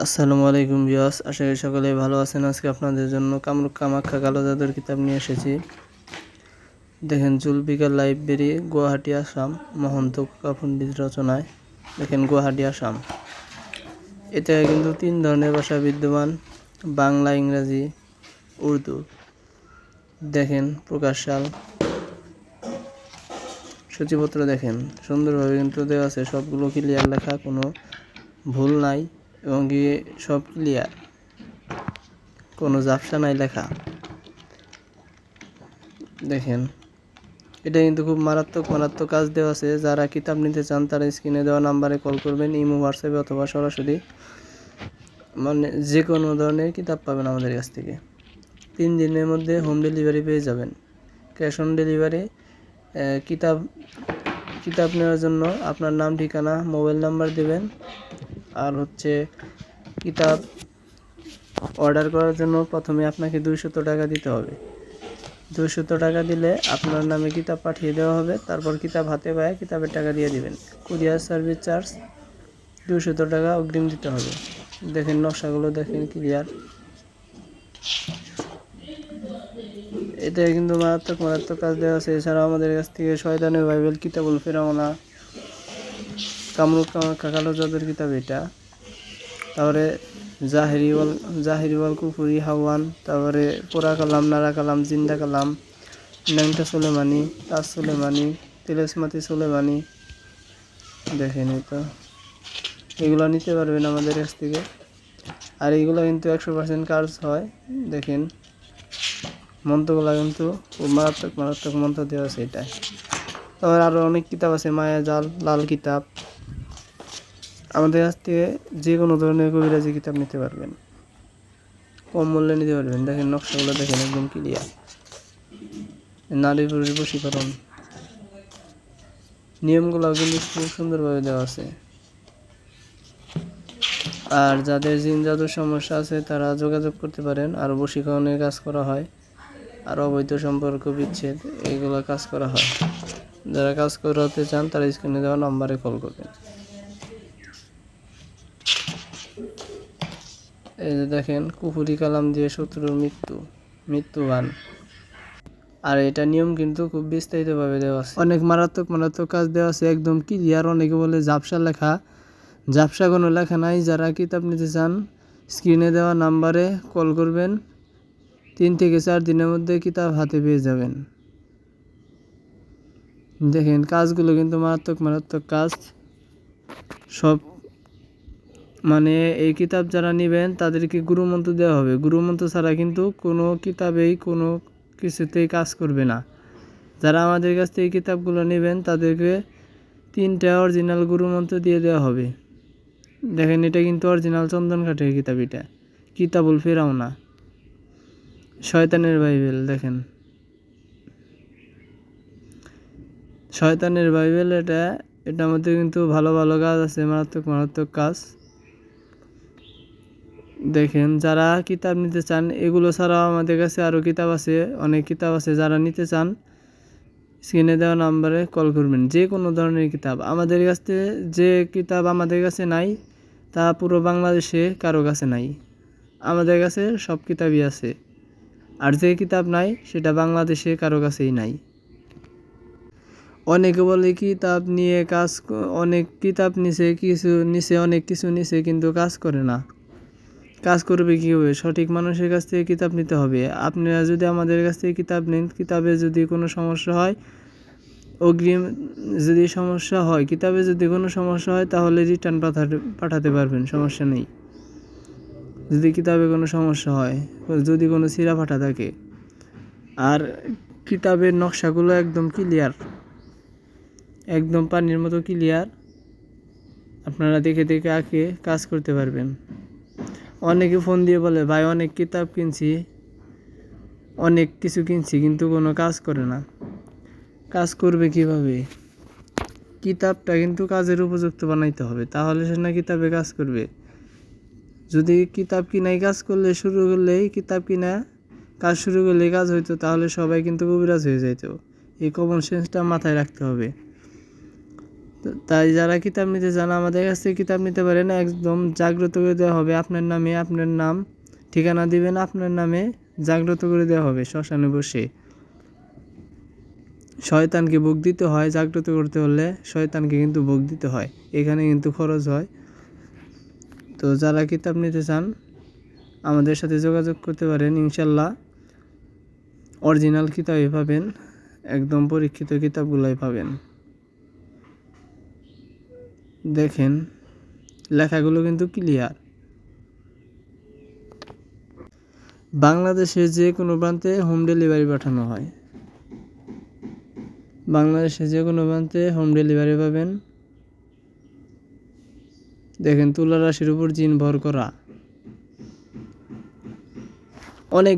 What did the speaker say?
আসসালামু আলাইকুম ভিউয়ার্স, আশা করি সকলে ভালো আছেন। আজকে আপনাদের জন্য কামরূপ কামাখ্যা কালো জাদুর কিতাব নিয়ে এসেছি। দেখেন, জুলফিকার লাইব্রেরি, গুয়াহাটি, আসাম, মহন্ত পণ্ডিত রচনায়। দেখেন, গুয়াহাটি, আসাম। এতে কিন্তু 3 ধরনের ভাষা বিদ্যমান: বাংলা, ইংরাজি, উর্দু। দেখেন প্রকাশ সাল, সূচিপত্র দেখেন, সুন্দরভাবে কিন্তু দেওয়া আছে। সবগুলো ক্লিয়ার লেখা, কোনো ভুল নাই এবং কি সব ক্লিয়ার, কোনো ঝাপসা নাই লেখা। দেখেন, এটা কিন্তু খুব মারাত্মক কাজ দেওয়া আছে। যারা কিতাব নিতে চান তারা স্ক্রিনে দেওয়া নাম্বারে কল করবেন, ইমো, হোয়াটসঅ্যাপে অথবা সরাসরি। মানে যে কোনো ধরনের কিতাব পাবেন আমাদের কাছ থেকে। 3 দিনের মধ্যে হোম ডেলিভারি পেয়ে যাবেন, ক্যাশ অন ডেলিভারি। কিতাব নেওয়ার জন্য আপনার নাম, ঠিকানা, মোবাইল নাম্বার দেবেন। আর কিতাব অর্ডার করার জন্য প্রথমে আপনাকে 200 টাকা দিতে হবে। 200 টাকা দিলে আপনার নামে কিতাব পাঠিয়ে দেওয়া হবে। তারপর কিতাব হাতে পায়ে কিতাবের টাকা দিয়ে দিবেন। কুরিয়ার সার্ভিস চার্জ 200 টাকা অগ্রিম দিতে হবে। দেখেন নকশাগুলো, দেখেন ক্লিয়ার। এটা কিন্তু মারাত্মক কাজ দেওয়া আছে। এছাড়াও আমাদের কাছ থেকে শয়তানের বাইবেল, কিতাবুল ফেরাউনা, কামরূপ কামাখ্যা কালো জাদুর কিতাব এটা, তারপরে জাহেরিওয়াল কুফুরি হাওয়ান, তারপরে পোড়া কালাম, নারা কালাম, জিন্দা কালাম, ন্যাংটা সুলেমানি, তাজ সুলেমানি, তিলেসমাতি সুলেমানি। দেখেন, তো এগুলো নিতে পারবেন আমাদের কাছ থেকে। আর এইগুলো কিন্তু 100% কাজ হয়। দেখেন মন্ত্রগুলো কিন্তু খুব মারাত্মক মন্ত্র দেওয়া আছে এটায়। তারপর আরও অনেক কিতাব আছে, মায়াজাল, লাল কিতাব। আমাদের কাছ থেকে যে কোনো ধরনের কবিরাজি কিতাব নিতে পারবেন, কম মূল্যে নিতে পারবেন। দেখেন নকশাগুলো, দেখেন একদম ক্লিয়ার। নারী পুরুষ বশীকরণ, নিয়মগুলো কিন্তু খুব সুন্দরভাবে দেওয়া আছে। আর যাদের জিন জাদুর সমস্যা আছে তারা যোগাযোগ করতে পারেন। আর বশীকরণের কাজ করা হয়, আর অবৈধ সম্পর্ক বিচ্ছেদ, এইগুলো কাজ করা হয়। যারা কাজ করাতে চান তারা স্ক্রিনে দেওয়া নম্বরে কল করবেন। এই যে দেখেন, কুফুরি কালাম দিয়ে শত্রুর মৃত্যুবান। আর এটা নিয়ম কিন্তু খুব বিস্তারিতভাবে দেওয়া আছে। অনেক মারাত্মক কাজ দেওয়া আছে, একদম ক্লিয়ার। অনেকে বলে ঝাপসা লেখা, ঝাপসা কোনো লেখা নাই। যারা কিতাব নিতে চান স্ক্রিনে দেওয়া নাম্বারে কল করবেন। 3 থেকে 4 দিনের মধ্যে কিতাব হাতে পেয়ে যাবেন। দেখেন কাজগুলো কিন্তু মারাত্মক কাজ সব। মানে এই কিতাব যারা নেবেন তাদেরকে গুরুমন্ত্র দেওয়া হবে। গুরুমন্ত্র ছাড়া কিন্তু কোনো কিতাবেই কোনো কিছুতেই কাজ করবে না। যারা আমাদের কাছ থেকে কিতাবগুলো নেবেন তাদেরকে 3টা অরিজিনাল গুরুমন্ত্র দিয়ে দেওয়া হবে। দেখেন, এটা কিন্তু অরিজিনাল চন্দন কাঠের কিতাব। এটা কিতাবুল ফেরাউনা, শয়তানের বাইবেল। দেখেন শয়তানের বাইবেল, এটার মধ্যে কিন্তু ভালো কাজ আছে, মারাত্মক কাজ। দেখেন, যারা কিতাব নিতে চান, এগুলো ছাড়াও আমাদের কাছে আরও কিতাব আছে, অনেক কিতাব আছে। যারা নিতে চান স্ক্রিনে দেওয়া নাম্বারে কল করবেন। যে কোনো ধরনের কিতাব আমাদের কাছ থেকে, যে কিতাব আমাদের কাছে নাই তা পুরো বাংলাদেশে কারো কাছে নাই। আমাদের কাছে সব কিতাবই আছে। আর যে কিতাব নাই সেটা বাংলাদেশে কারো কাছেই নাই। অনেকে বলে কিতাব নিয়ে অনেক কিতাব অনেক কিছু নিছে কিন্তু কাজ করে না। কাজ করবে কীভাবে? সঠিক মানুষের কাছ থেকে কিতাব নিতে হবে। আপনারা যদি আমাদের কাছ থেকে কিতাব নেন, কিতাবে যদি কোনো সমস্যা হয়, কিতাবে যদি কোনো সমস্যা হয় তাহলে রিটার্ন পাঠাতে পারবেন, সমস্যা নেই। যদি কিতাবে কোনো সমস্যা হয়, যদি কোনো ছিঁড়া ফাটা থাকে। আর কিতাবের নকশাগুলো একদম ক্লিয়ার, একদম পানির মতো ক্লিয়ার। আপনারা দেখে আঁকে কাজ করতে পারবেন। অনেকে ফোন দিয়ে বলে, ভাই অনেক কিতাব কিনছি, অনেক কিছু কিনছি কিন্তু কোনো কাজ করে না। কাজ করবে কিভাবে? কিতাবটা কিন্তু কাজের উপযুক্ত বানাইতে হবে, তাহলে সে না কিতাবে কাজ করবে। যদি কিতাব কিনাই কাজ শুরু করলেই কাজ হইতো, তাহলে সবাই কিন্তু কবিরাজ হয়ে যাইতো। এই কমন সেন্সটা মাথায় রাখতে হবে। তাই যারা কিতাব নিতে চান আমাদের কাছ থেকে কিতাব নিতে পারেন। একদম জাগ্রত করে দেওয়া হবে আপনার নামে, আপনার নাম ঠিকানা দিবেন, আপনার নামে জাগ্রত করে দেওয়া হবে শ্মশানে বসে। শয়তানকে ভোগ দিতে হয়, জাগ্রত করতে হলে শয়তানকে কিন্তু ভোগ দিতে হয়, এখানে কিন্তু খরচ হয়। তো যারা কিতাব নিতে চান আমাদের সাথে যোগাযোগ করতে পারেন। ইনশাল্লাহ অরিজিনাল কিতাবই পাবেন, একদম পরীক্ষিত কিতাবগুলাই পাবেন। দেখেন লেখাগুলো কিন্তু ক্লিয়ার। বাংলাদেশের যে কোনো প্রান্তে হোম ডেলিভারি পাঠানো হয়, বাংলাদেশের যে কোনো প্রান্তে হোম ডেলিভারি পাবেন। দেখেন তুলা রাশির উপর জিন ভর করা অনেক